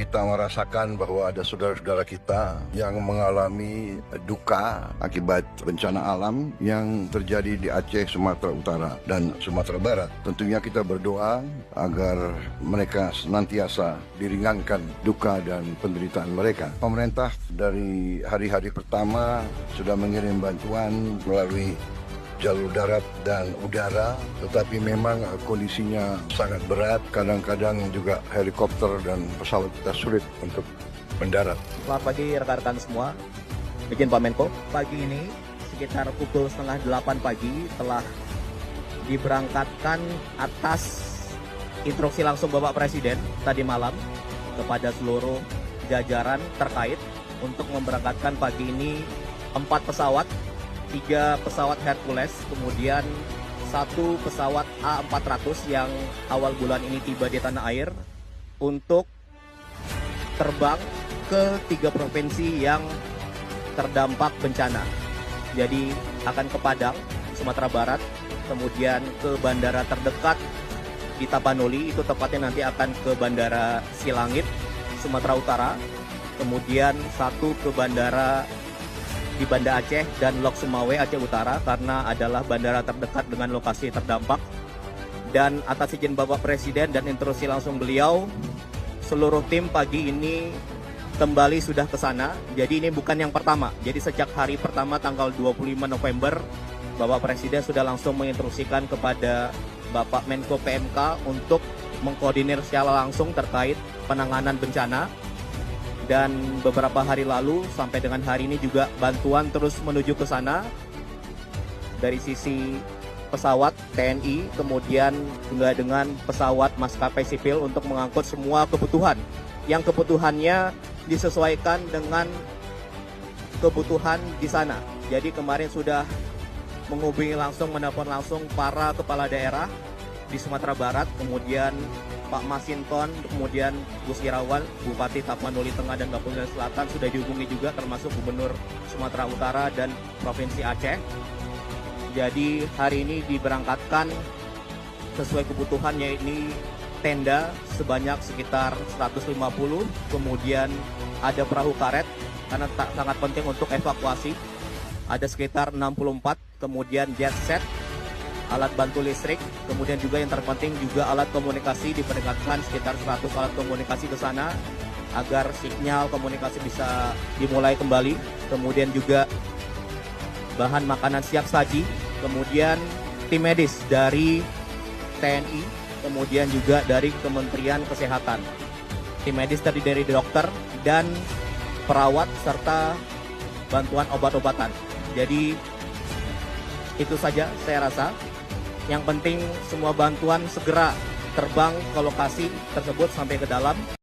kita merasakan bahwa ada saudara-saudara kita yang mengalami duka akibat bencana alam yang terjadi di Aceh, Sumatera Utara, dan Sumatera Barat. Tentunya kita berdoa agar mereka senantiasa diringankan duka dan penderitaan mereka. Pemerintah dari hari-hari pertama sudah mengirim bantuan melalui jalur darat dan udara, tetapi memang kondisinya sangat berat. Kadang-kadang juga helikopter dan pesawat kita sulit untuk mendarat. Selamat pagi rekan-rekan semua. Izin Pak Menko, pagi ini sekitar pukul 7:30 pagi telah diberangkatkan atas instruksi langsung Bapak Presiden tadi malam kepada seluruh jajaran terkait untuk memberangkatkan pagi ini 4 pesawat, 3 pesawat Hercules, kemudian 1 pesawat A400 yang awal bulan ini tiba di tanah air untuk terbang ke 3 provinsi yang terdampak bencana. Jadi akan ke Padang, Sumatera Barat, kemudian ke bandara terdekat di Tapanuli, itu tepatnya nanti akan ke Bandara Silangit, Sumatera Utara, kemudian 1 ke bandara di Banda Aceh dan Lok Sumawe, Aceh Utara, karena adalah bandara terdekat dengan lokasi terdampak. Dan atas izin Bapak Presiden dan instruksi langsung beliau, seluruh tim pagi ini kembali sudah ke sana. Jadi ini bukan yang pertama. Jadi sejak hari pertama tanggal 25 November, Bapak Presiden sudah langsung menginstruksikan kepada Bapak Menko PMK untuk mengkoordinir secara langsung terkait penanganan bencana. Dan beberapa hari lalu sampai dengan hari ini juga bantuan terus menuju ke sana dari sisi pesawat TNI, kemudian juga dengan pesawat maskapai sipil untuk mengangkut semua kebutuhan yang kebutuhannya disesuaikan dengan kebutuhan di sana. Jadi kemarin sudah menghubungi langsung, menelpon langsung para kepala daerah di Sumatera Barat, kemudian Pak Masinton, kemudian Gus Irawan, Bupati Tapanuli Tengah dan Tapanuli Selatan sudah dihubungi juga, termasuk Gubernur Sumatera Utara dan Provinsi Aceh. Jadi hari ini diberangkatkan sesuai kebutuhan, yaitu tenda sebanyak sekitar 150, kemudian ada perahu karet karena sangat penting untuk evakuasi, ada sekitar 64, kemudian jet set, alat bantu listrik, kemudian juga yang terpenting juga alat komunikasi, diperdengarkan sekitar 100 alat komunikasi ke sana agar sinyal komunikasi bisa dimulai kembali. Kemudian juga bahan makanan siap saji, kemudian tim medis dari TNI, kemudian juga dari Kementerian Kesehatan. Tim medis terdiri dari dokter dan perawat serta bantuan obat-obatan. Jadi itu saja saya rasa. Yang penting semua bantuan segera terbang ke lokasi tersebut sampai ke dalam.